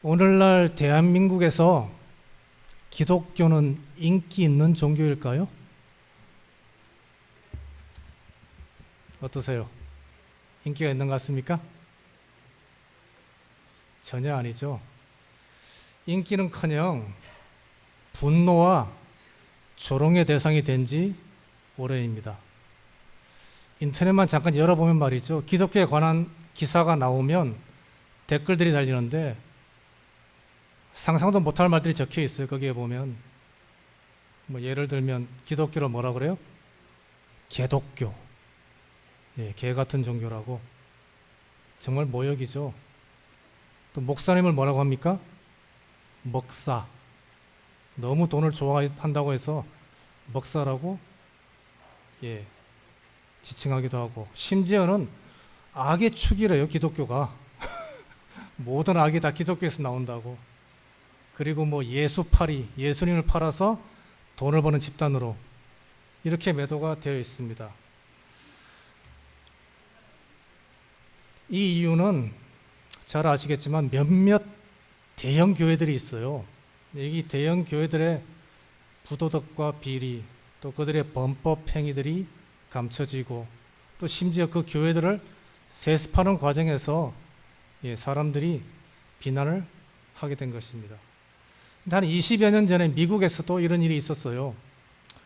오늘날 대한민국에서 기독교는 인기 있는 종교일까요? 어떠세요? 인기가 있는 것 같습니까? 전혀 아니죠. 인기는커녕 분노와 조롱의 대상이 된 지 오래입니다. 인터넷만 잠깐 열어보면 말이죠. 기독교에 관한 기사가 나오면 댓글들이 달리는데 상상도 못할 말들이 적혀 있어요. 거기에 보면 예를 들면 기독교를 뭐라 그래요? 개독교. 개 같은 종교라고. 정말 모욕이죠. 또 목사님을 뭐라고 합니까? 먹사. 너무 돈을 좋아한다고 해서 먹사라고 지칭하기도 하고, 심지어는 악의 축이래요. 기독교가. 모든 악이 다 기독교에서 나온다고. 그리고 예수팔이, 예수님을 팔아서 돈을 버는 집단으로 이렇게 매도가 되어 있습니다. 이 이유는 잘 아시겠지만 몇몇 대형 교회들이 있어요. 이 대형 교회들의 부도덕과 비리, 또 그들의 범법 행위들이 감춰지고, 또 심지어 그 교회들을 세습하는 과정에서 사람들이 비난을 하게 된 것입니다. 한 20여 년 전에 미국에서도 이런 일이 있었어요.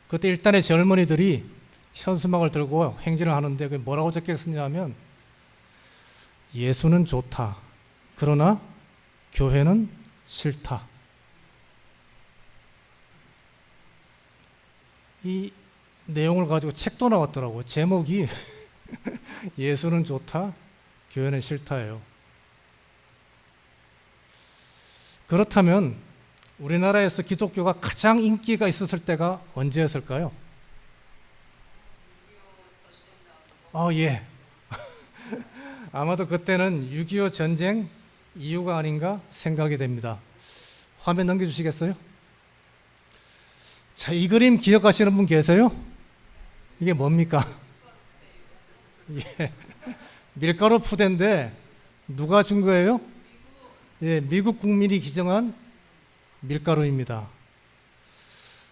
그때 일단의 젊은이들이 현수막을 들고 행진을 하는데 그게 뭐라고 적혀 있었냐면, 예수는 좋다. 그러나 교회는 싫다. 이 내용을 가지고 책도 나왔더라고요. 제목이 예수는 좋다, 교회는 싫다예요. 그렇다면 우리나라에서 기독교가 가장 인기가 있었을 때가 언제였을까요? 예. 아마도 그때는 6.25 전쟁 이후가 아닌가 생각이 됩니다. 화면 넘겨주시겠어요? 자, 이 그림 기억하시는 분 계세요? 이게 뭡니까? 밀가루 푸대인데 누가 준 거예요? 미국 국민이 기증한 밀가루입니다.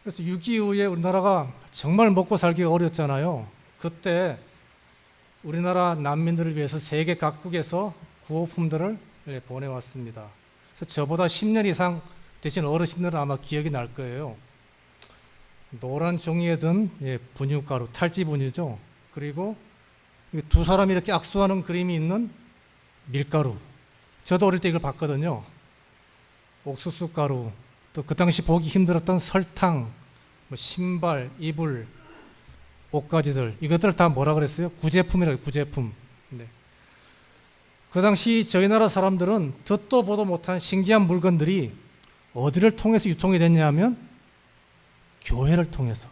그래서 6.25 이후에 우리나라가 정말 먹고 살기가 어렵잖아요. 그때 우리나라 난민들을 위해서 세계 각국에서 구호품들을 보내왔습니다. 그래서 저보다 10년 이상 되신 어르신들은 아마 기억이 날 거예요. 노란 종이에 든 분유가루, 탈지 분유죠. 그리고 두 사람이 이렇게 악수하는 그림이 있는 밀가루. 저도 어릴 때 이걸 봤거든요. 옥수수 가루, 또 그 당시 보기 힘들었던 설탕, 신발, 이불, 옷가지들, 이것들을 다 뭐라 그랬어요? 구제품이라고, 구제품. 그 당시 저희 나라 사람들은 듣도 보도 못한 신기한 물건들이 어디를 통해서 유통이 됐냐 하면 교회를 통해서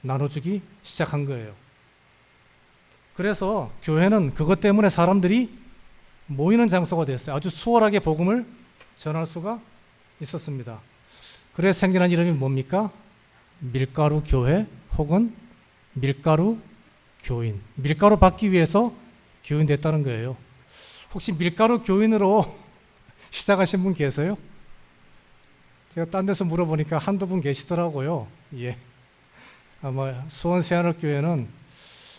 나눠주기 시작한 거예요. 그래서 교회는 그것 때문에 사람들이 모이는 장소가 됐어요. 아주 수월하게 복음을 전할 수가 있었습니다. 그래서 생겨난 이름이 뭡니까? 밀가루 교회 혹은 밀가루 교인. 밀가루 받기 위해서 교인 됐다는 거예요. 혹시 밀가루 교인으로 시작하신 분 계세요? 제가 딴 데서 물어보니까 한두 분 계시더라고요. 아마 수원 새하늘교회는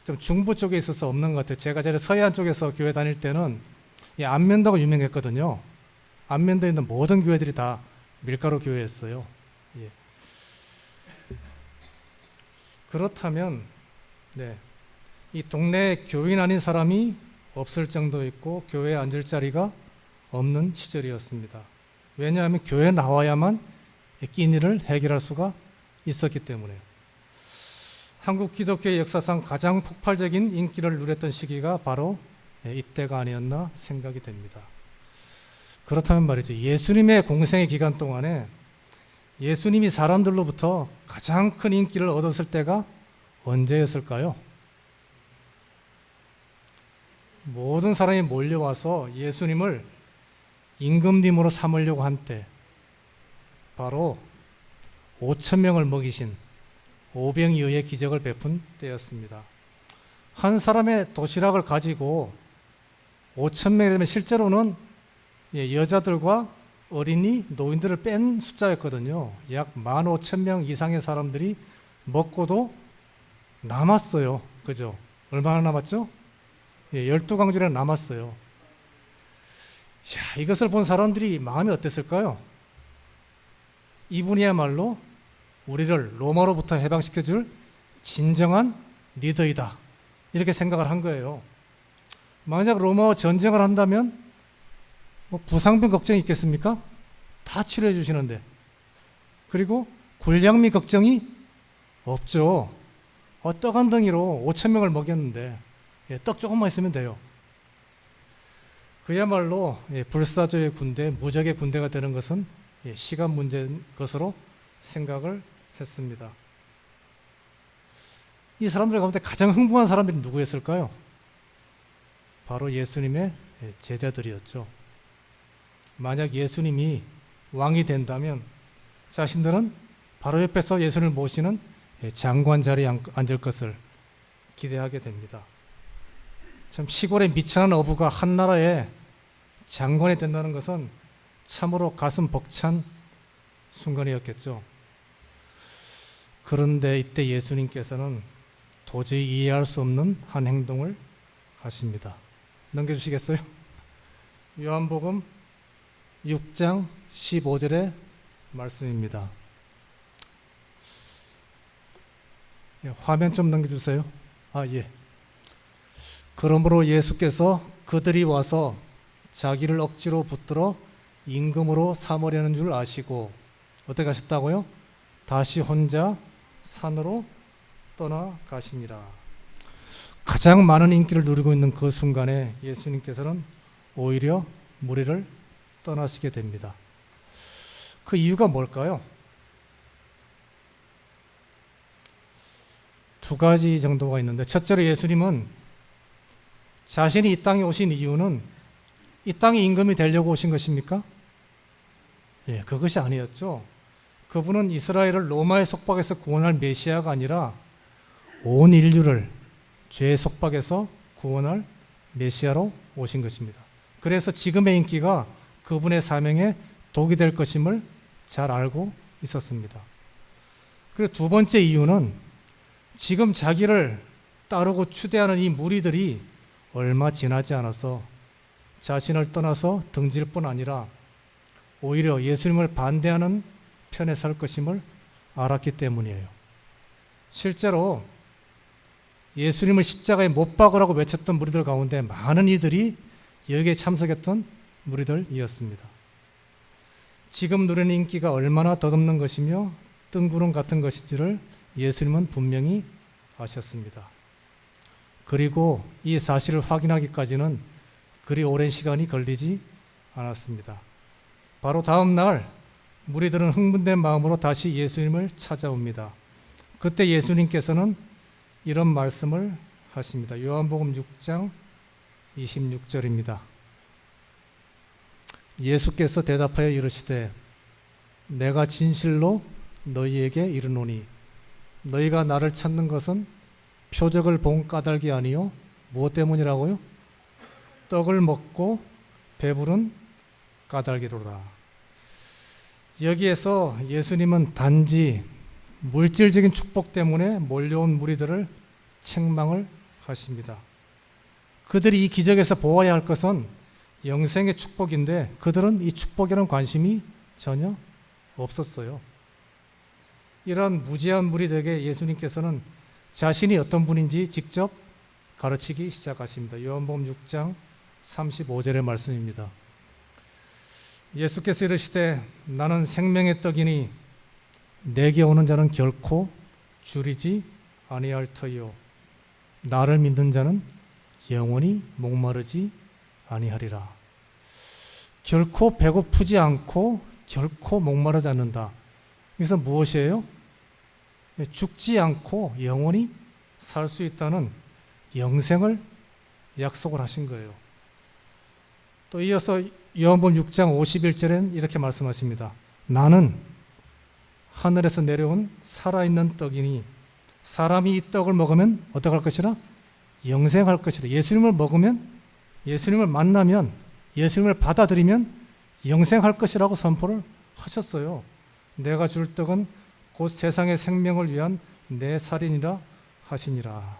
좀 중부 쪽에 있어서 없는 것 같아요. 제가 전에 서해안 쪽에서 교회 다닐 때는 안면도가 유명했거든요. 안면도에 있는 모든 교회들이 다 밀가루 교회였어요. 그렇다면 이 동네에 교인 아닌 사람이 없을 정도였고 교회에 앉을 자리가 없는 시절이었습니다. 왜냐하면 교회에 나와야만 끼인 일을 해결할 수가 있었기 때문에요. 한국 기독교의 역사상 가장 폭발적인 인기를 누렸던 시기가 바로 이때가 아니었나 생각이 됩니다. 그렇다면 말이죠. 예수님의 공생의 기간 동안에 예수님이 사람들로부터 가장 큰 인기를 얻었을 때가 언제였을까요? 모든 사람이 몰려와서 예수님을 임금님으로 삼으려고 한 때, 바로 5,000명을 먹이신 오병이어의 기적을 베푼 때였습니다. 한 사람의 도시락을 가지고 5,000명이 되면 실제로는 여자들과 어린이, 노인들을 뺀 숫자였거든요. 약 15,000명 이상의 사람들이 먹고도 남았어요. 그죠? 얼마나 남았죠? 12강줄에 남았어요. 이것을 본 사람들이 마음이 어땠을까요? 이분이야말로 우리를 로마로부터 해방시켜줄 진정한 리더이다. 이렇게 생각을 한 거예요. 만약 로마와 전쟁을 한다면 부상병 걱정이 있겠습니까? 다 치료해 주시는데. 그리고 군량미 걱정이 없죠. 떡 한 덩이로 5,000명을 먹였는데 떡 조금만 있으면 돼요. 그야말로 불사조의 군대, 무적의 군대가 되는 것은 시간 문제인 것으로 생각을 했습니다. 이 사람들 가운데 가장 흥분한 사람들이 누구였을까요? 바로 예수님의 제자들이었죠. 만약 예수님이 왕이 된다면 자신들은 바로 옆에서 예수님을 모시는 장관 자리에 앉을 것을 기대하게 됩니다. 참 시골의 미천한 어부가 한 나라의 장관이 된다는 것은 참으로 가슴 벅찬 순간이었겠죠. 그런데 이때 예수님께서는 도저히 이해할 수 없는 한 행동을 하십니다. 넘겨주시겠어요? 요한복음 6장 15절의 말씀입니다. 화면 좀 넘겨주세요. 그러므로 예수께서 그들이 와서 자기를 억지로 붙들어 임금으로 삼으려는 줄 아시고 어떻게 하셨다고요? 다시 혼자 산으로 떠나가시니라. 가장 많은 인기를 누리고 있는 그 순간에 예수님께서는 오히려 무리를 떠나시게 됩니다. 그 이유가 뭘까요? 두 가지 정도가 있는데, 첫째로 예수님은 자신이 이 땅에 오신 이유는 이 땅의 임금이 되려고 오신 것입니까? 그것이 아니었죠. 그분은 이스라엘을 로마의 속박에서 구원할 메시아가 아니라 온 인류를 죄의 속박에서 구원할 메시아로 오신 것입니다. 그래서 지금의 인기가 그분의 사명에 독이 될 것임을 잘 알고 있었습니다. 그리고 두 번째 이유는 지금 자기를 따르고 추대하는 이 무리들이 얼마 지나지 않아서 자신을 떠나서 등질 뿐 아니라 오히려 예수님을 반대하는 편에 설 것임을 알았기 때문이에요. 실제로 예수님을 십자가에 못 박으라고 외쳤던 무리들 가운데 많은 이들이 여기에 참석했던 무리들이었습니다. 지금 누리는 인기가 얼마나 덧없는 것이며 뜬구름 같은 것인지를 예수님은 분명히 아셨습니다. 그리고 이 사실을 확인하기까지는 그리 오랜 시간이 걸리지 않았습니다. 바로 다음 날 무리들은 흥분된 마음으로 다시 예수님을 찾아옵니다. 그때 예수님께서는 이런 말씀을 하십니다. 요한복음 6장 26절입니다. 예수께서 대답하여 이르시되 내가 진실로 너희에게 이르노니 너희가 나를 찾는 것은 표적을 본 까닭이 아니요 무엇 때문이라고요? 떡을 먹고 배부른 까닭이로라. 여기에서 예수님은 단지 물질적인 축복 때문에 몰려온 무리들을 책망을 하십니다. 그들이 이 기적에서 보아야 할 것은 영생의 축복인데 그들은 이 축복에는 관심이 전혀 없었어요. 이러한 무지한 무리들에게 예수님께서는 자신이 어떤 분인지 직접 가르치기 시작하십니다. 요한복음 6장 35절의 말씀입니다. 예수께서 이르시되 나는 생명의 떡이니 내게 오는 자는 결코 줄이지 아니할 터이요 나를 믿는 자는 영원히 목마르지 아니하리라. 결코 배고프지 않고 결코 목마르지 않는다. 그래서 무엇이에요? 죽지 않고 영원히 살 수 있다는 영생을 약속을 하신 거예요. 또 이어서 요한복음 6장 51절엔 이렇게 말씀하십니다. 나는 하늘에서 내려온 살아있는 떡이니 사람이 이 떡을 먹으면 어떡할 것이라? 영생할 것이라. 예수님을 먹으면, 예수님을 만나면, 예수님을 받아들이면 영생할 것이라고 선포를 하셨어요. 내가 줄 떡은 곧 세상의 생명을 위한 내 살이니라 하시니라.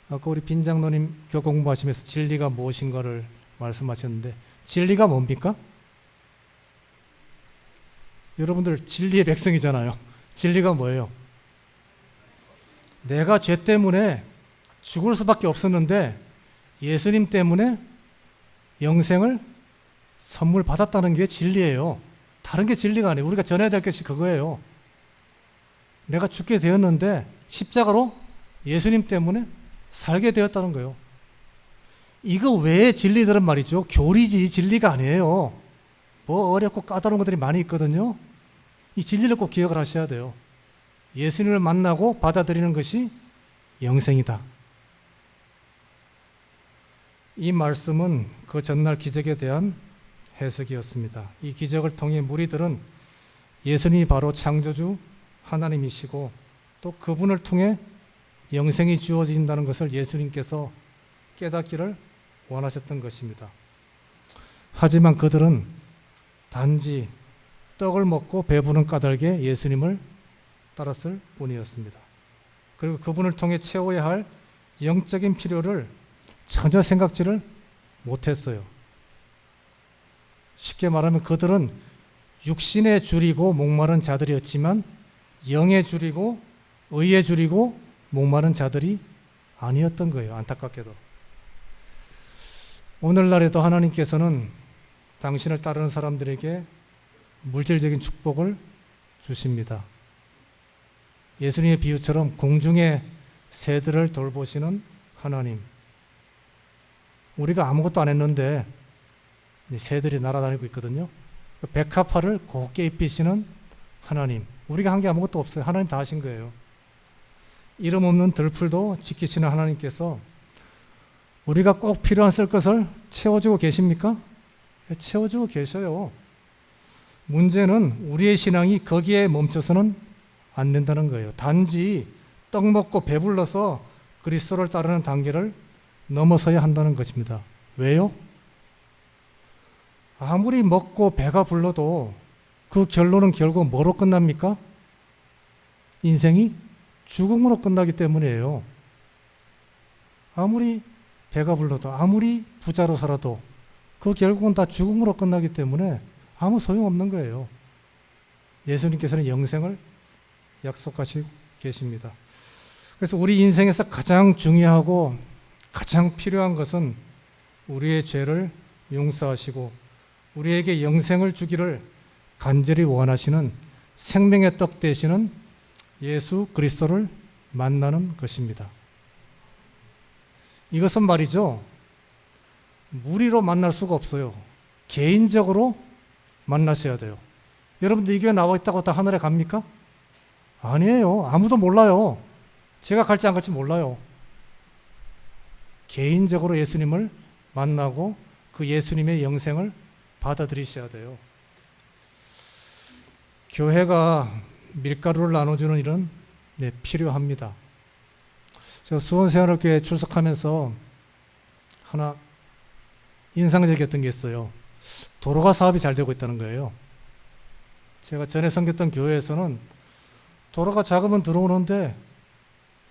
아까 우리 빈 장로님 교회 공부하시면서 진리가 무엇인가를 말씀하셨는데, 진리가 뭡니까? 여러분들 진리의 백성이잖아요. 진리가 뭐예요? 내가 죄 때문에 죽을 수밖에 없었는데 예수님 때문에 영생을 선물 받았다는 게 진리예요. 다른 게 진리가 아니에요. 우리가 전해야 될 것이 그거예요. 내가 죽게 되었는데 십자가로 예수님 때문에 살게 되었다는 거예요. 이거 외에 진리들은 말이죠, 교리지 진리가 아니에요. 뭐 어렵고 까다로운 것들이 많이 있거든요. 이 진리를 꼭 기억을 하셔야 돼요. 예수님을 만나고 받아들이는 것이 영생이다. 이 말씀은 그 전날 기적에 대한 해석이었습니다. 이 기적을 통해 무리들은 예수님이 바로 창조주 하나님이시고 또 그분을 통해 영생이 주어진다는 것을 예수님께서 깨닫기를 원하셨던 것입니다. 하지만 그들은 단지 떡을 먹고 배부른 까닭에 예수님을 따랐을 뿐이었습니다. 그리고 그분을 통해 채워야 할 영적인 필요를 전혀 생각지를 못했어요. 쉽게 말하면 그들은 육신에 줄이고 목마른 자들이었지만 영에 줄이고 의에 줄이고 목마른 자들이 아니었던 거예요. 안타깝게도. 오늘날에도 하나님께서는 당신을 따르는 사람들에게 물질적인 축복을 주십니다. 예수님의 비유처럼 공중의 새들을 돌보시는 하나님. 우리가 아무것도 안 했는데 새들이 날아다니고 있거든요. 백합화를 곱게 입히시는 하나님. 우리가 한 게 아무것도 없어요. 하나님 다 하신 거예요. 이름 없는 들풀도 지키시는 하나님께서 우리가 꼭 필요한 쓸 것을 채워주고 계십니까? 채워주고 계셔요. 문제는 우리의 신앙이 거기에 멈춰서는 안 된다는 거예요. 단지 떡 먹고 배불러서 그리스도를 따르는 단계를 넘어서야 한다는 것입니다. 왜요? 아무리 먹고 배가 불러도 그 결론은 결국 뭐로 끝납니까? 인생이 죽음으로 끝나기 때문이에요. 아무리 배가 불러도 아무리 부자로 살아도 그 결국은 다 죽음으로 끝나기 때문에 아무 소용없는 거예요. 예수님께서는 영생을 약속하시고 계십니다. 그래서 우리 인생에서 가장 중요하고 가장 필요한 것은 우리의 죄를 용서하시고 우리에게 영생을 주기를 간절히 원하시는 생명의 떡 되시는 예수 그리스도를 만나는 것입니다. 이것은 말이죠, 무리로 만날 수가 없어요. 개인적으로 만나셔야 돼요. 여러분들 이 교회 나와 있다고 다 하늘에 갑니까? 아니에요. 아무도 몰라요. 제가 갈지 안 갈지 몰라요. 개인적으로 예수님을 만나고 그 예수님의 영생을 받아들이셔야 돼요. 교회가 밀가루를 나눠주는 일은 필요합니다. 제가 수원생활교회에 출석하면서 하나 인상적이었던 게 있어요. 도로가 사업이 잘 되고 있다는 거예요. 제가 전에 섬겼던 교회에서는 도로가 자금은 들어오는데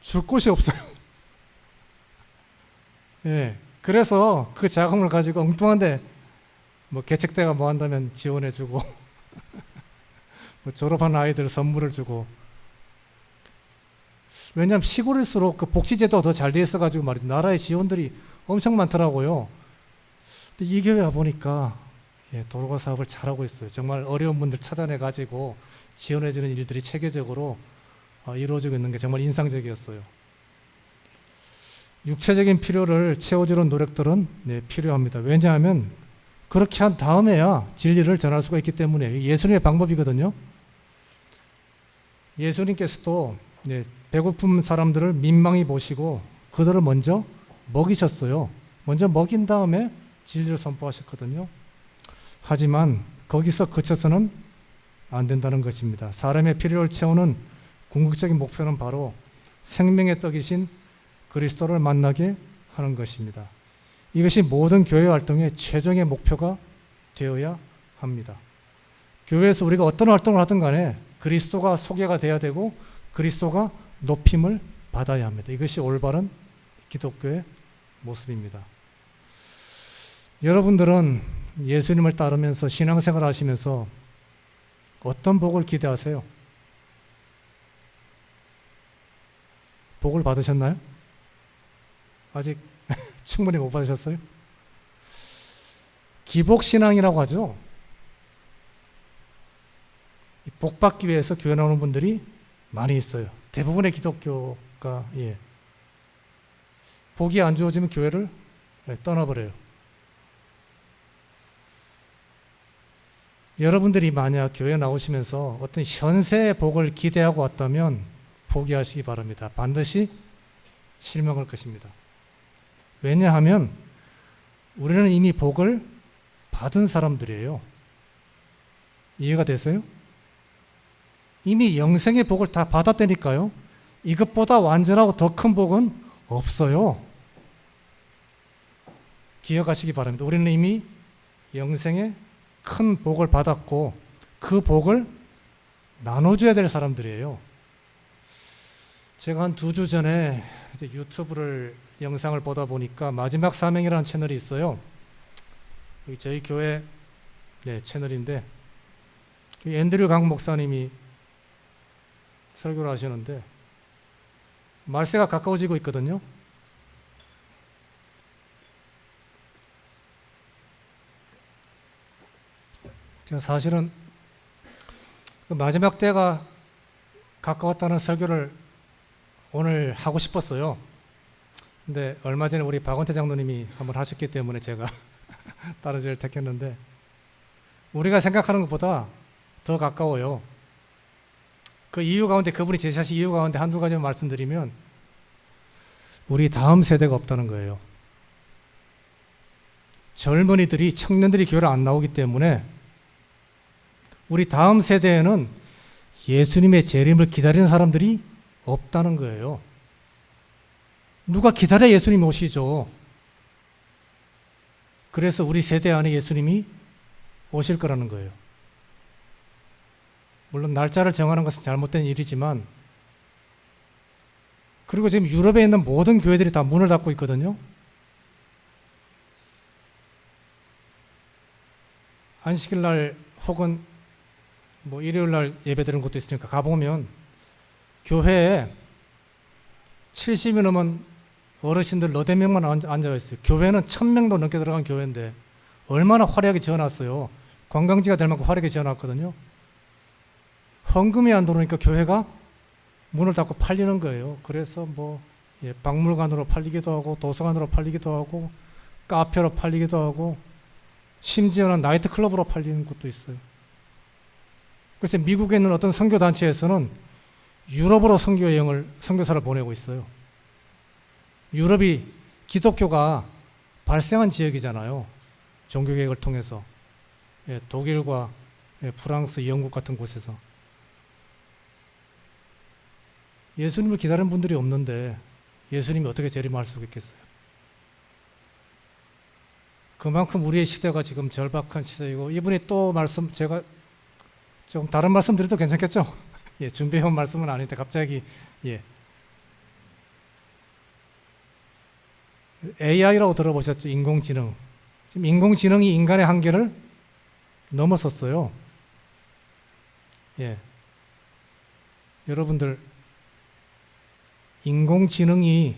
줄 곳이 없어요. 예, 그래서 그 자금을 가지고 엉뚱한데 뭐 개척대가 뭐 한다면 지원해주고 뭐 졸업한 아이들 선물을 주고. 왜냐하면 시골일수록 그 복지제도가 더 잘 돼 있어가지고 말이죠. 나라의 지원들이 엄청 많더라고요. 근데 이 교회 와보니까 도로가 사업을 잘하고 있어요. 정말 어려운 분들 찾아내가지고 지원해주는 일들이 체계적으로 이루어지고 있는 게 정말 인상적이었어요. 육체적인 필요를 채워주는 노력들은 필요합니다. 왜냐하면 그렇게 한 다음에야 진리를 전할 수가 있기 때문에 예수님의 방법이거든요. 예수님께서도 배고픈 사람들을 민망히 보시고 그들을 먼저 먹이셨어요. 먼저 먹인 다음에 진리를 선포하셨거든요. 하지만 거기서 그쳐서는 안 된다는 것입니다. 사람의 필요를 채우는 궁극적인 목표는 바로 생명의 떡이신 그리스도를 만나게 하는 것입니다. 이것이 모든 교회 활동의 최종의 목표가 되어야 합니다. 교회에서 우리가 어떤 활동을 하든 간에 그리스도가 소개가 돼야 되고 그리스도가 높임을 받아야 합니다. 이것이 올바른 기독교의 모습입니다. 여러분들은 예수님을 따르면서 신앙생활 하시면서 어떤 복을 기대하세요? 복을 받으셨나요? 아직 충분히 못 받으셨어요? 기복신앙이라고 하죠. 복 받기 위해서 교회 나오는 분들이 많이 있어요. 대부분의 기독교가 복이 안 주어지면 교회를 떠나버려요. 여러분들이 만약 교회 나오시면서 어떤 현세의 복을 기대하고 왔다면 포기하시기 바랍니다. 반드시 실망할 것입니다. 왜냐하면 우리는 이미 복을 받은 사람들이에요. 이해가 되세요? 이미 영생의 복을 다 받았다니까요. 이것보다 완전하고 더 큰 복은 없어요. 기억하시기 바랍니다. 우리는 이미 영생의 큰 복을 받았고 그 복을 나눠줘야 될 사람들이에요. 제가 한 2주 전에 유튜브를 영상을 보다 보니까 마지막 사명이라는 채널이 있어요. 저희 교회 채널인데 앤드류 강 목사님이 설교를 하시는데 말세가 가까워지고 있거든요. 제가 사실은 마지막 때가 가까웠다는 설교를 오늘 하고 싶었어요. 근데 얼마 전에 우리 박원태 장로님이 한번 하셨기 때문에 제가 다른 주제를 택했는데 우리가 생각하는 것보다 더 가까워요. 그 이유 가운데 그분이 제시하신 이유 가운데 한두 가지만 말씀드리면 우리 다음 세대가 없다는 거예요. 젊은이들이 청년들이 교회를 안 나오기 때문에 우리 다음 세대에는 예수님의 재림을 기다리는 사람들이 없다는 거예요. 누가 기다려야 예수님이 오시죠. 그래서 우리 세대 안에 예수님이 오실 거라는 거예요. 물론 날짜를 정하는 것은 잘못된 일이지만 그리고 지금 유럽에 있는 모든 교회들이 다 문을 닫고 있거든요. 안식일 날 혹은 일요일 날 예배 드리는 곳도 있으니까 가보면 교회에 70이 넘은 어르신들 너댓 명만 앉아 있어요. 교회는 1000명도 넘게 들어간 교회인데 얼마나 화려하게 지어놨어요. 관광지가 될 만큼 화려하게 지어놨거든요. 헌금이 안 들어오니까 교회가 문을 닫고 팔리는 거예요. 그래서 박물관으로 팔리기도 하고 도서관으로 팔리기도 하고 카페로 팔리기도 하고 심지어는 나이트클럽으로 팔리는 곳도 있어요. 그래서 미국에 있는 어떤 선교단체에서는 유럽으로 선교사를 보내고 있어요. 유럽이 기독교가 발생한 지역이잖아요. 종교개혁을 통해서. 독일과 프랑스, 영국 같은 곳에서. 예수님을 기다리는 분들이 없는데 예수님이 어떻게 재림할 수 있겠어요? 그만큼 우리의 시대가 지금 절박한 시대이고 이분이 또 제가 좀 다른 말씀 드려도 괜찮겠죠? 준비해온 말씀은 아닌데 갑자기 AI라고 들어보셨죠? 인공지능. 지금 인공지능이 인간의 한계를 넘어섰어요. 여러분들 인공지능이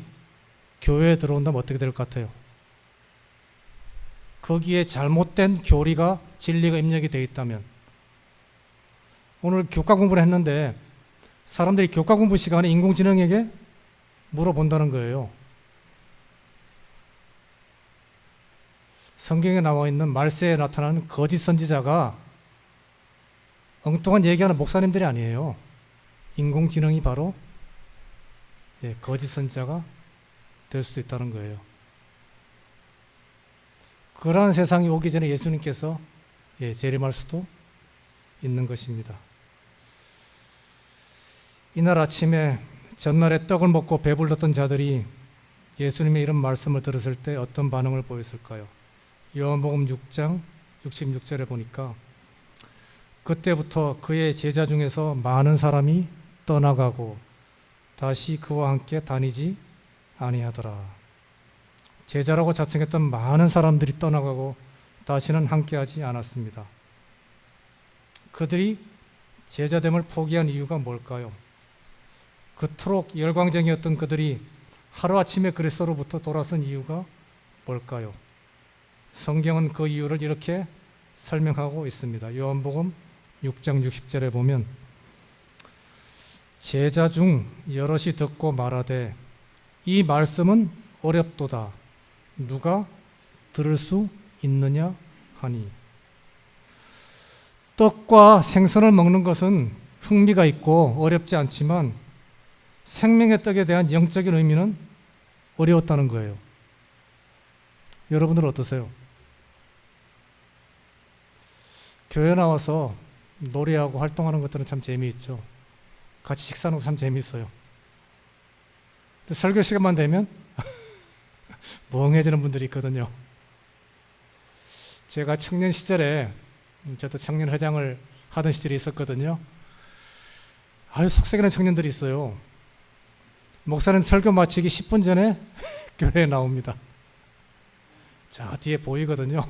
교회에 들어온다면 어떻게 될 것 같아요? 거기에 잘못된 교리가 진리가 입력이 되어 있다면 오늘 교과 공부를 했는데 사람들이 교과 공부 시간에 인공지능에게 물어본다는 거예요. 성경에 나와 있는 말세에 나타나는 거짓 선지자가 엉뚱한 얘기하는 목사님들이 아니에요. 인공지능이 바로 거짓 선지자가 될 수도 있다는 거예요. 그러한 세상이 오기 전에 예수님께서 재림할 수도 있는 것입니다. 이날 아침에 전날에 떡을 먹고 배불렀던 자들이 예수님의 이런 말씀을 들었을 때 어떤 반응을 보였을까요? 요한복음 6장 66절에 보니까 그때부터 그의 제자 중에서 많은 사람이 떠나가고 다시 그와 함께 다니지 아니하더라. 제자라고 자청했던 많은 사람들이 떠나가고 다시는 함께하지 않았습니다. 그들이 제자됨을 포기한 이유가 뭘까요? 그토록 열광적이었던 그들이 하루아침에 그리스도로부터 돌아선 이유가 뭘까요? 성경은 그 이유를 이렇게 설명하고 있습니다. 요한복음 6장 60절에 보면 제자 중 여럿이 듣고 말하되 이 말씀은 어렵도다. 누가 들을 수 있느냐 하니. 떡과 생선을 먹는 것은 흥미가 있고 어렵지 않지만 생명의 떡에 대한 영적인 의미는 어려웠다는 거예요. 여러분들은 어떠세요? 교회 나와서 노래하고 활동하는 것들은 참 재미있죠. 같이 식사하는 거 참 재미있어요. 근데 설교 시간만 되면 멍해지는 분들이 있거든요. 제가 청년 시절에 저도 청년회장을 하던 시절이 있었거든요. 아유, 속썩이는 청년들이 있어요. 목사님 설교 마치기 10분 전에 교회에 나옵니다. 저 뒤에 보이거든요.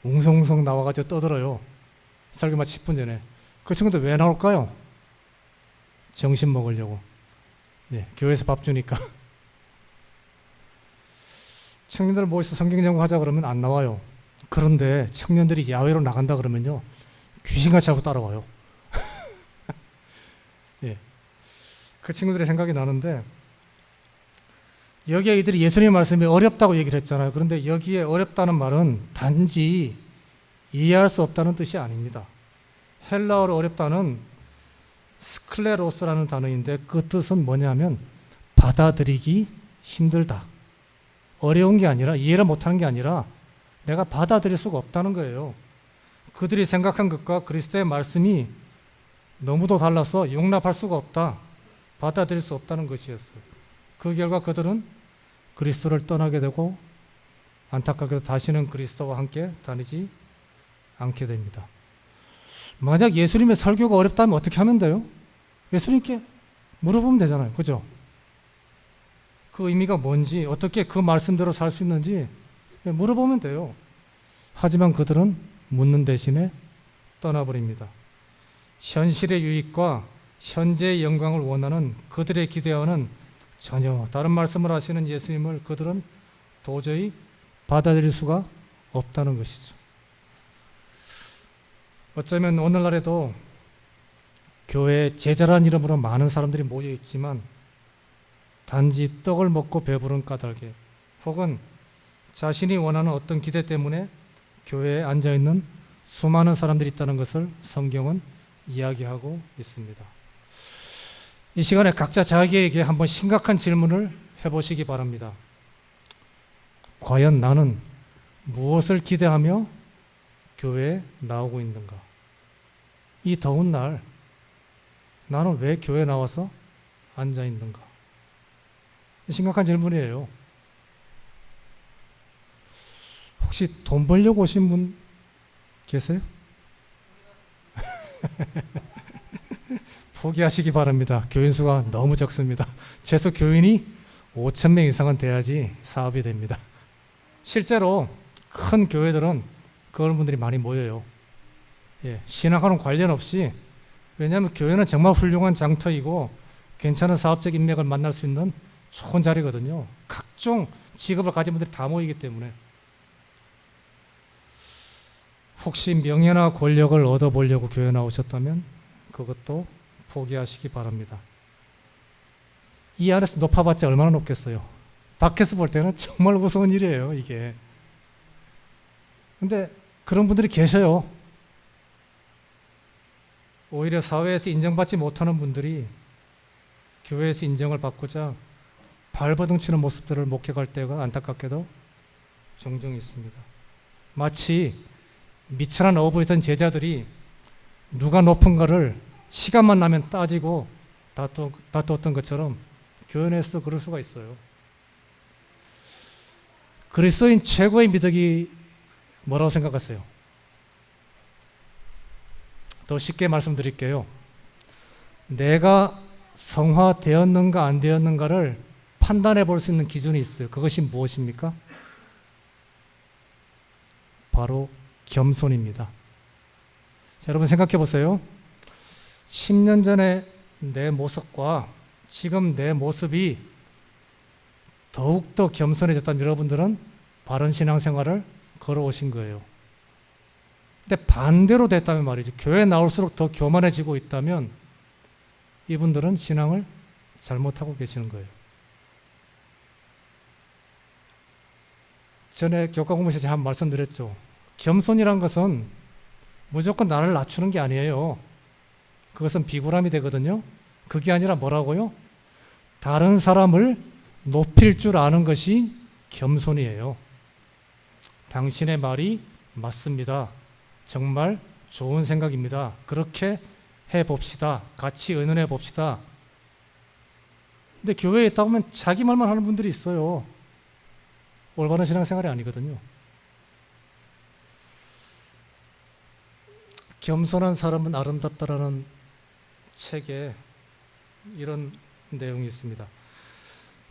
웅성웅성 나와가지고 떠들어요. 설교 마치 10분 전에. 그 친구들 왜 나올까요? 점심 먹으려고. 예, 교회에서 밥 주니까. 청년들 모여서 성경 연구하자 그러면 안 나와요. 그런데 청년들이 야외로 나간다 그러면요, 귀신같이 하고 따라와요. 예, 그 친구들의 생각이 나는데, 여기에 이들이 예수님의 말씀이 어렵다고 얘기를 했잖아요. 그런데 여기에 어렵다는 말은 단지 이해할 수 없다는 뜻이 아닙니다. 헬라어로 어렵다는 스클레로스라는 단어인데 그 뜻은 뭐냐면 받아들이기 힘들다. 어려운 게 아니라, 이해를 못하는 게 아니라 내가 받아들일 수가 없다는 거예요. 그들이 생각한 것과 그리스도의 말씀이 너무도 달라서 용납할 수가 없다. 받아들일 수 없다는 것이었어요. 그 결과 그들은 그리스도를 떠나게 되고 안타깝게도 다시는 그리스도와 함께 다니지 않게 됩니다. 만약 예수님의 설교가 어렵다면 어떻게 하면 돼요? 예수님께 물어보면 되잖아요. 그죠? 그 의미가 뭔지, 어떻게 그 말씀대로 살 수 있는지 물어보면 돼요. 하지만 그들은 묻는 대신에 떠나버립니다. 현실의 유익과 현재의 영광을 원하는 그들의 기대와는 전혀 다른 말씀을 하시는 예수님을 그들은 도저히 받아들일 수가 없다는 것이죠. 어쩌면 오늘날에도 교회에 제자라는 이름으로 많은 사람들이 모여 있지만 단지 떡을 먹고 배부른 까닭에 혹은 자신이 원하는 어떤 기대 때문에 교회에 앉아있는 수많은 사람들이 있다는 것을 성경은 이야기하고 있습니다. 이 시간에 각자 자기에게 한번 심각한 질문을 해보시기 바랍니다. 과연 나는 무엇을 기대하며 교회에 나오고 있는가? 이 더운 날 나는 왜 교회에 나와서 앉아 있는가? 심각한 질문이에요. 혹시 돈 벌려고 오신 분 계세요? 포기하시기 바랍니다. 교인 수가 너무 적습니다. 최소 교인이 5,000명 이상은 돼야지 사업이 됩니다. 실제로 큰 교회들은 그런 분들이 많이 모여요. 예, 신학과는 관련 없이, 왜냐하면 교회는 정말 훌륭한 장터이고 괜찮은 사업적 인맥을 만날 수 있는 좋은 자리거든요. 각종 직업을 가진 분들이 다 모이기 때문에. 혹시 명예나 권력을 얻어보려고 교회 나오셨다면 그것도 포기하시기 바랍니다. 이 안에서 높아봤자 얼마나 높겠어요. 밖에서 볼 때는 정말 무서운 일이에요, 이게. 근데 그런 분들이 계셔요. 오히려 사회에서 인정받지 못하는 분들이 교회에서 인정을 받고자 발버둥치는 모습들을 목격할 때가 안타깝게도 종종 있습니다. 마치 미천한 어부이던 제자들이 누가 높은가를 시간만 나면 따지고 다투었던 것처럼 교회 내에서도 그럴 수가 있어요. 그리스도인 최고의 미덕이 뭐라고 생각하세요? 더 쉽게 말씀드릴게요. 내가 성화되었는가 안 되었는가를 판단해 볼 수 있는 기준이 있어요. 그것이 무엇입니까? 바로 겸손입니다. 자, 여러분 생각해 보세요. 10년 전에 내 모습과 지금 내 모습이 더욱더 겸손해졌다면 여러분들은 바른 신앙생활을 걸어오신 거예요. 근데 반대로 됐다면 말이죠. 교회 나올수록 더 교만해지고 있다면 이분들은 신앙을 잘못하고 계시는 거예요. 전에 교과 공부에서 제가 한 말씀드렸죠. 겸손이란 것은 무조건 나를 낮추는 게 아니에요. 그것은 비굴함이 되거든요. 그게 아니라 뭐라고요? 다른 사람을 높일 줄 아는 것이 겸손이에요. 당신의 말이 맞습니다. 정말 좋은 생각입니다. 그렇게 해봅시다. 같이 의논해 봅시다. 근데 교회에 있다 보면 자기 말만 하는 분들이 있어요. 올바른 신앙생활이 아니거든요. 겸손한 사람은 아름답다라는 책에 이런 내용이 있습니다.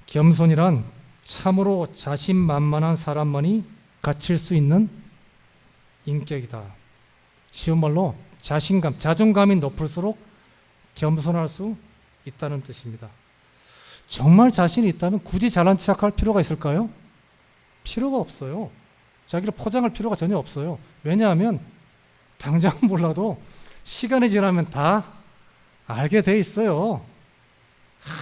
겸손이란 참으로 자신만만한 사람만이 갖출 수 있는 인격이다. 쉬운 말로 자신감, 자존감이 높을수록 겸손할 수 있다는 뜻입니다. 정말 자신이 있다면 굳이 잘난 척할 필요가 있을까요? 필요가 없어요. 자기를 포장할 필요가 전혀 없어요. 왜냐하면 당장은 몰라도 시간이 지나면 다 알게 돼 있어요.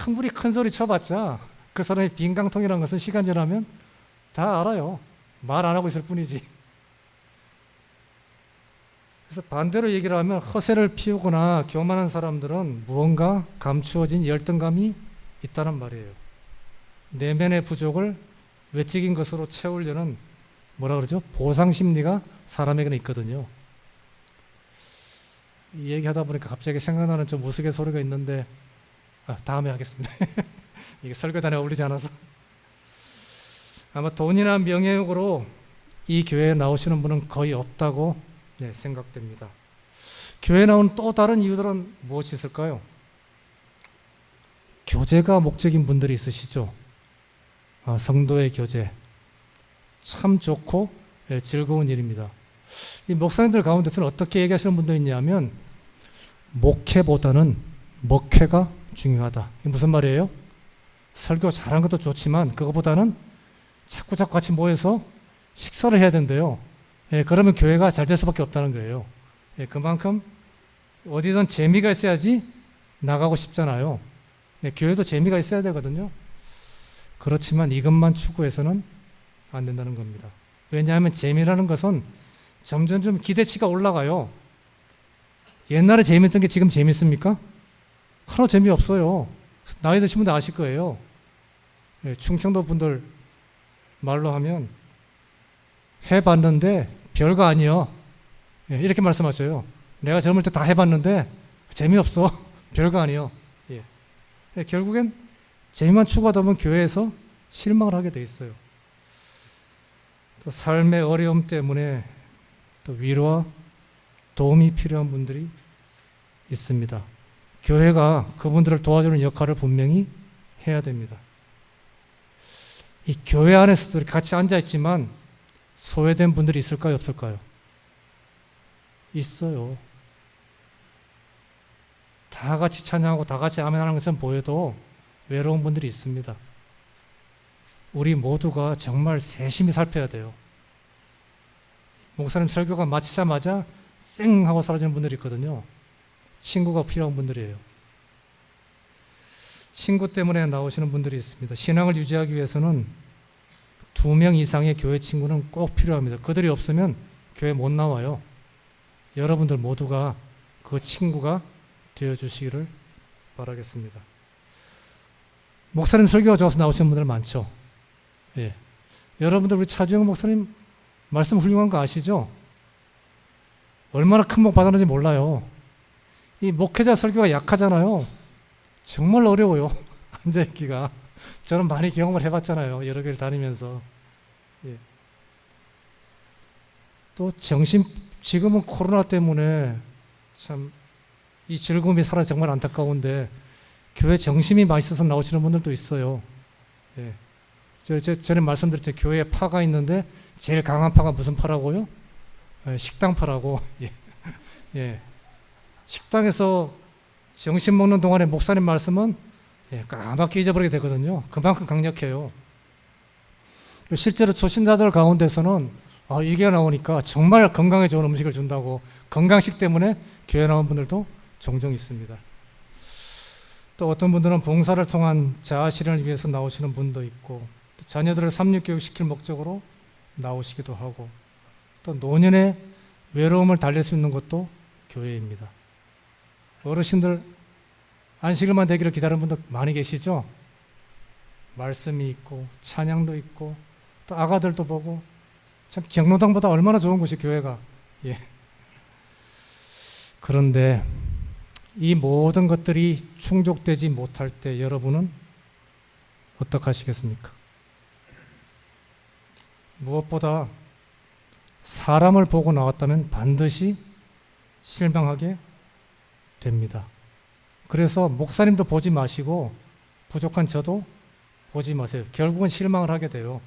아무리 큰 소리 쳐봤자 그 사람이 빈깡통이라는 것은 시간 지나면 다 알아요. 말 안 하고 있을 뿐이지. 그래서 반대로 얘기를 하면 허세를 피우거나 교만한 사람들은 무언가 감추어진 열등감이 있다는 말이에요. 내면의 부족을 외적인 것으로 채우려는 뭐라 그러죠? 보상 심리가 사람에게는 있거든요. 이 얘기하다 보니까 갑자기 생각나는 좀 우스갯소리가 있는데 다음에 하겠습니다. 이게 설교단에 어울리지 않아서. 아마 돈이나 명예욕으로 이 교회에 나오시는 분은 거의 없다고 생각됩니다. 교회에 나온 또 다른 이유들은 무엇이 있을까요? 교제가 목적인 분들이 있으시죠. 성도의 교제 참 좋고 즐거운 일입니다. 이 목사님들 가운데서는 어떻게 얘기하시는 분도 있냐면 목회보다는 먹회가 중요하다. 이게 무슨 말이에요? 설교 잘하는 것도 좋지만 그것보다는 자꾸 같이 모여서 식사를 해야 된대요. 그러면 교회가 잘 될 수밖에 없다는 거예요. 그만큼 어디든 재미가 있어야지 나가고 싶잖아요. 교회도 재미가 있어야 되거든요. 그렇지만 이것만 추구해서는 안 된다는 겁니다. 왜냐하면 재미라는 것은 점점 좀 기대치가 올라가요. 옛날에 재밌던 게 지금 재밌습니까? 하나도 재미없어요. 나이 드신 분들 아실 거예요. 충청도 분들 말로 하면 해봤는데 별거 아니요. 이렇게 말씀하셔요. 내가 젊을 때 다 해봤는데 재미없어. 별거 아니요. 결국엔 재미만 추구하다 보면 교회에서 실망을 하게 돼 있어요. 또 삶의 어려움 때문에 또 위로와 도움이 필요한 분들이 있습니다. 교회가 그분들을 도와주는 역할을 분명히 해야 됩니다. 이 교회 안에서도 이렇게 같이 앉아있지만 소외된 분들이 있을까요? 없을까요? 있어요. 다 같이 찬양하고 다 같이 아멘하는 것은 보여도 외로운 분들이 있습니다. 우리 모두가 정말 세심히 살펴야 돼요. 목사님 설교가 마치자마자 쌩 하고 사라지는 분들이 있거든요. 친구가 필요한 분들이에요. 친구 때문에 나오시는 분들이 있습니다. 신앙을 유지하기 위해서는 2명 이상의 교회 친구는 꼭 필요합니다. 그들이 없으면 교회 못 나와요. 여러분들 모두가 그 친구가 되어주시기를 바라겠습니다. 목사님 설교가 좋아서 나오시는 분들 많죠. 여러분들 우리 차주영 목사님 말씀 훌륭한 거 아시죠? 얼마나 큰 복 받았는지 몰라요. 이 목회자 설교가 약하잖아요. 정말 어려워요. 앉아있기가. 저는 많이 경험을 해봤잖아요. 여러 개를 다니면서. 또 지금은 코로나 때문에 참 이 즐거움이 사라져 정말 안타까운데 교회 정신이 맛있어서 나오시는 분들도 있어요. 예. 전에 말씀드렸죠. 교회에 파가 있는데 제일 강한 파가 무슨 파라고요? 예, 식당 파라고. 예. 예. 식당에서 정신 먹는 동안에 목사님 말씀은 까맣게 잊어버리게 되거든요. 그만큼 강력해요. 실제로 초신자들 가운데서는 이게 나오니까 정말 건강에 좋은 음식을 준다고 건강식 때문에 교회 나온 분들도 종종 있습니다. 또 어떤 분들은 봉사를 통한 자아 실현을 위해서 나오시는 분도 있고, 또 자녀들을 삼육교육 시킬 목적으로 나오시기도 하고, 또 노년의 외로움을 달랠 수 있는 것도 교회입니다. 어르신들 안식일만 되기를 기다리는 분도 많이 계시죠? 말씀이 있고 찬양도 있고 또 아가들도 보고, 참 경로당보다 얼마나 좋은 곳이 교회가. 예. 그런데 이 모든 것들이 충족되지 못할 때 여러분은 어떻게 하시겠습니까? 무엇보다 사람을 보고 나왔다면 반드시 실망하게 됩니다. 그래서 목사님도 보지 마시고 부족한 저도 보지 마세요. 결국은 실망을 하게 돼요.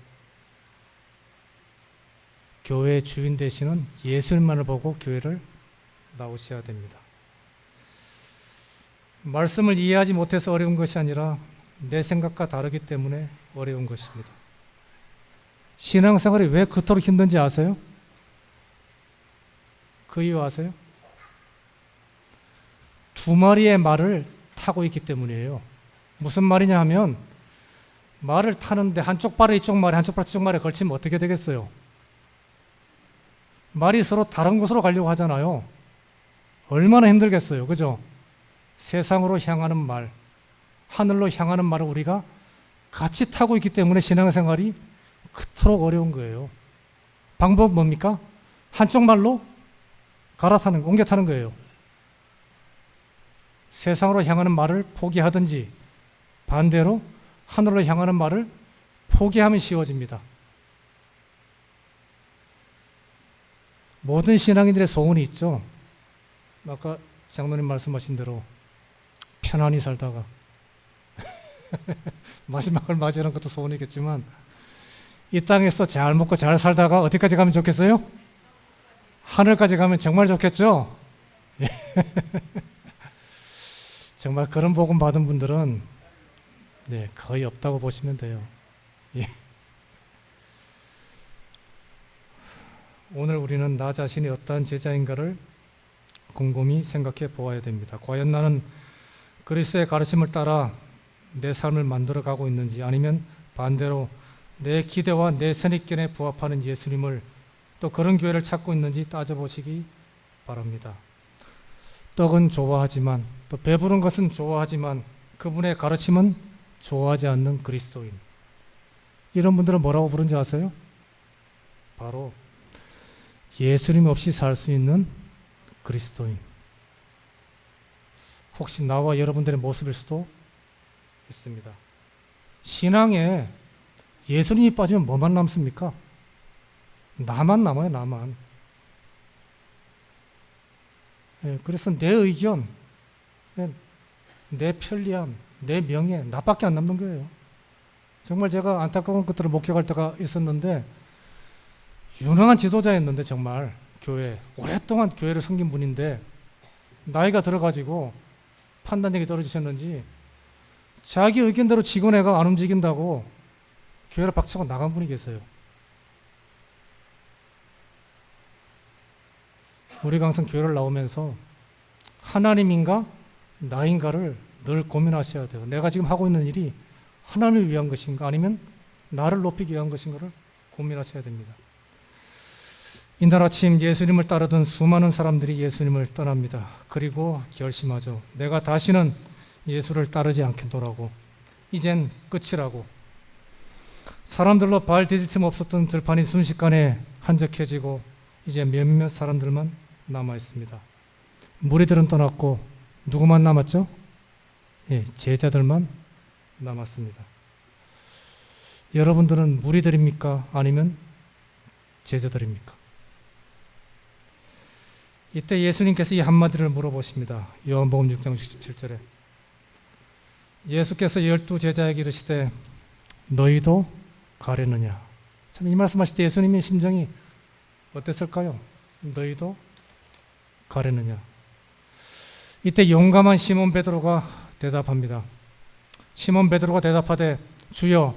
교회의 주인 되시는 예수님만을 보고 교회를 나오셔야 됩니다. 말씀을 이해하지 못해서 어려운 것이 아니라 내 생각과 다르기 때문에 어려운 것입니다. 신앙생활이 왜 그토록 힘든지 아세요? 그 이유 아세요? 두 마리의 말을 타고 있기 때문이에요. 무슨 말이냐 하면, 말을 타는데 한쪽 발에 이쪽 말에 한쪽 발에 이쪽 말에 걸치면 어떻게 되겠어요? 말이 서로 다른 곳으로 가려고 하잖아요. 얼마나 힘들겠어요. 그죠? 세상으로 향하는 말, 하늘로 향하는 말을 우리가 같이 타고 있기 때문에 신앙생활이 그토록 어려운 거예요. 방법은 뭡니까? 한쪽 말로 갈아타는, 옮겨 타는 거예요. 세상으로 향하는 말을 포기하든지 반대로 하늘로 향하는 말을 포기하면 쉬워집니다. 모든 신앙인들의 소원이 있죠. 아까 장로님 말씀하신 대로 편안히 살다가 마지막을 맞이하는 것도 소원이겠지만, 이 땅에서 잘 먹고 잘 살다가 어디까지 가면 좋겠어요? 하늘까지 가면 정말 좋겠죠? 정말 그런 복음 받은 분들은 거의 없다고 보시면 돼요. 예. 오늘 우리는 나 자신이 어떠한 제자인가를 곰곰이 생각해 보아야 됩니다. 과연 나는 그리스도의 가르침을 따라 내 삶을 만들어가고 있는지, 아니면 반대로 내 기대와 내 선입견에 부합하는 예수님을, 또 그런 교회를 찾고 있는지 따져보시기 바랍니다. 떡은 좋아하지만, 또 배부른 것은 좋아하지만 그분의 가르침은 좋아하지 않는 그리스도인, 이런 분들은 뭐라고 부른지 아세요? 바로 예수님 없이 살 수 있는 그리스도인. 혹시 나와 여러분들의 모습일 수도 있습니다. 신앙에 예수님이 빠지면 뭐만 남습니까? 나만 남아요, 나만. 그래서 내 의견, 내 편리함, 내 명예, 나밖에 안 남는 거예요. 정말 제가 안타까운 것들을 목격할 때가 있었는데, 유능한 지도자였는데, 정말 교회 오랫동안 교회를 섬긴 분인데 나이가 들어가지고 판단력이 떨어지셨는지 자기 의견대로 직원회가 안 움직인다고 교회를 박차고 나간 분이 계세요. 우리가 항상 교회를 나오면서 하나님인가 나인가를 늘 고민하셔야 돼요. 내가 지금 하고 있는 일이 하나님을 위한 것인가, 아니면 나를 높이기 위한 것인가를 고민하셔야 됩니다. 이날 아침 예수님을 따르던 수많은 사람들이 예수님을 떠납니다. 그리고 결심하죠. 내가 다시는 예수를 따르지 않겠노라고. 이젠 끝이라고. 사람들로 발 디딜 틈 없었던 들판이 순식간에 한적해지고 이제 몇몇 사람들만 남아있습니다. 무리들은 떠났고 누구만 남았죠? 제자들만 남았습니다. 여러분들은 무리들입니까? 아니면 제자들입니까? 이때 예수님께서 이 한마디를 물어보십니다. 요한복음 6장 67절에 예수께서 12 제자에게 이르시되 너희도 가려느냐. 참 이 말씀하실 때 예수님의 심정이 어땠을까요? 너희도 가려느냐. 이때 용감한 시몬 베드로가 대답합니다. 시몬 베드로가 대답하되 주여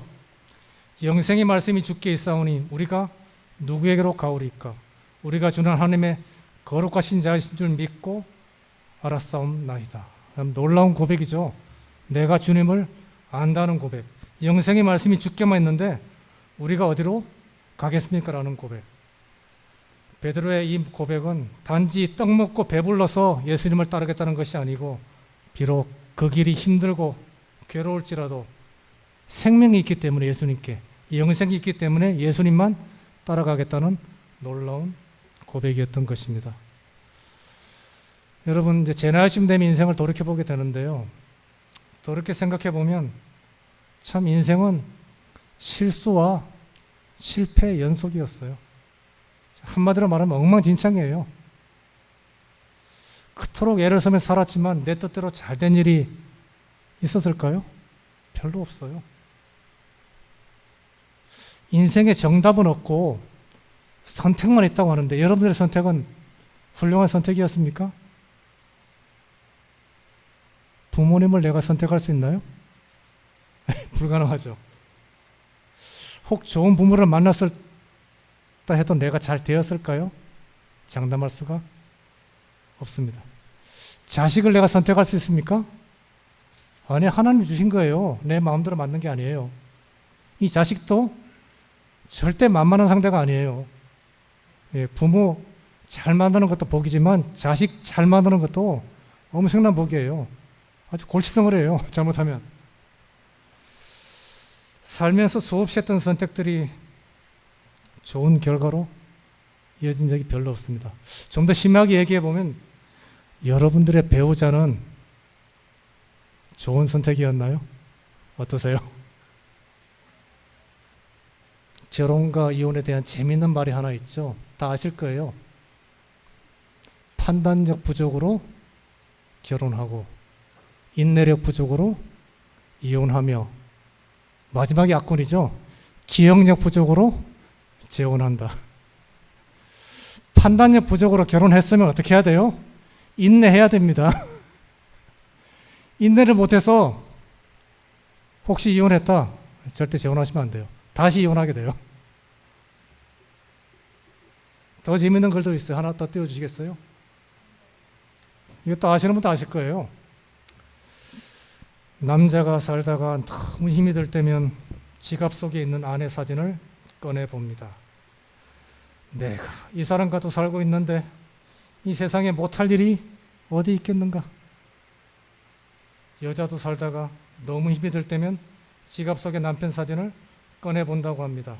영생의 말씀이 주께 있사오니 우리가 누구에게로 가오리까? 우리가 주는 하나님의 거룩하신 자이신 줄 믿고 알았사옵나이다. 놀라운 고백이죠. 내가 주님을 안다는 고백. 영생의 말씀이 주께만 있는데 우리가 어디로 가겠습니까? 라는 고백. 베드로의 이 고백은 단지 떡 먹고 배불러서 예수님을 따르겠다는 것이 아니고 비록 그 길이 힘들고 괴로울지라도 생명이 있기 때문에 예수님께 영생이 있기 때문에 예수님만 따라가겠다는 놀라운 고백이었던 것입니다. 여러분 이제 제 나이쯤 되면 인생을 돌이켜보게 되는데요. 돌이켜 생각해보면 참 인생은 실수와 실패의 연속이었어요. 한마디로 말하면 엉망진창이에요. 그토록 애를 쓰며 살았지만 내 뜻대로 잘된 일이 있었을까요? 별로 없어요. 인생에 정답은 없고 선택만 있다고 하는데 여러분들의 선택은 훌륭한 선택이었습니까? 부모님을 내가 선택할 수 있나요? 불가능하죠. 혹 좋은 부모를 만났다 해도 내가 잘 되었을까요? 장담할 수가 없습니다. 자식을 내가 선택할 수 있습니까? 아니, 하나님이 주신 거예요. 내 마음대로 맞는 게 아니에요. 이 자식도 절대 만만한 상대가 아니에요. 예, 부모 잘 만드는 것도 복이지만 자식 잘 만드는 것도 엄청난 복이에요. 아주 골치덩어리예요. 잘못하면. 살면서 수없이 했던 선택들이 좋은 결과로 이어진 적이 별로 없습니다. 좀 더 심하게 얘기해 보면 여러분들의 배우자는 좋은 선택이었나요? 어떠세요? 결혼과 이혼에 대한 재미있는 말이 하나 있죠. 다 아실 거예요. 판단력 부족으로 결혼하고 인내력 부족으로 이혼하며 마지막이 악권이죠. 기억력 부족으로 재혼한다. 판단력 부족으로 결혼했으면 어떻게 해야 돼요? 인내해야 됩니다. 인내를 못해서 혹시 이혼했다? 절대 재혼하시면 안 돼요. 다시 이혼하게 돼요. 더 재밌는 글도 있어요. 하나 더 띄워주시겠어요? 이것도 아시는 분도 아실 거예요. 남자가 살다가 너무 힘이 들 때면 지갑 속에 있는 아내 사진을 꺼내봅니다. 내가 이 사람과도 살고 있는데 이 세상에 못할 일이 어디 있겠는가? 여자도 살다가 너무 힘이 들 때면 지갑 속에 남편 사진을 꺼내본다고 합니다.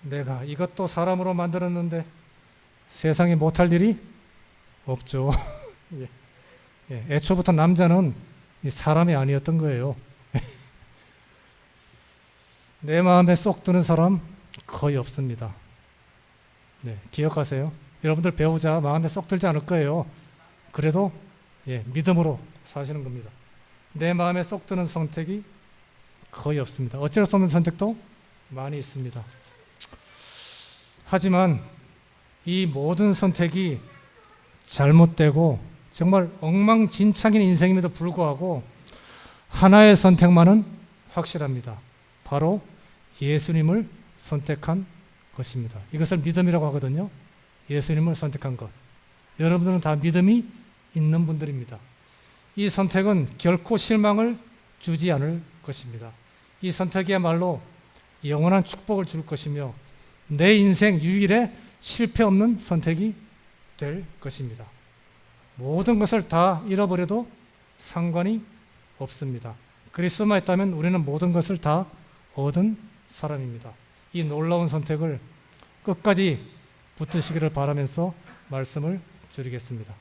내가 이것도 사람으로 만들었는데 세상에 못할 일이 없죠. 애초부터 남자는 사람이 아니었던 거예요. 내 마음에 쏙 드는 사람 거의 없습니다. 네, 기억하세요. 여러분들 배우자 마음에 쏙 들지 않을 거예요. 그래도 믿음으로 사시는 겁니다. 내 마음에 쏙 드는 선택이 거의 없습니다. 어쩔 수 없는 선택도 많이 있습니다. 하지만 이 모든 선택이 잘못되고 정말 엉망진창인 인생임에도 불구하고 하나의 선택만은 확실합니다. 바로 예수님을 선택한 것입니다. 이것을 믿음이라고 하거든요. 예수님을 선택한 것. 여러분들은 다 믿음이 있는 분들입니다. 이 선택은 결코 실망을 주지 않을 것입니다. 이 선택이야말로 영원한 축복을 줄 것이며 내 인생 유일의 실패 없는 선택이 될 것입니다. 모든 것을 다 잃어버려도 상관이 없습니다. 그리스도만 있다면 우리는 모든 것을 다 얻은 사람입니다. 이 놀라운 선택을 끝까지 붙드시기를 바라면서 말씀을 줄이겠습니다.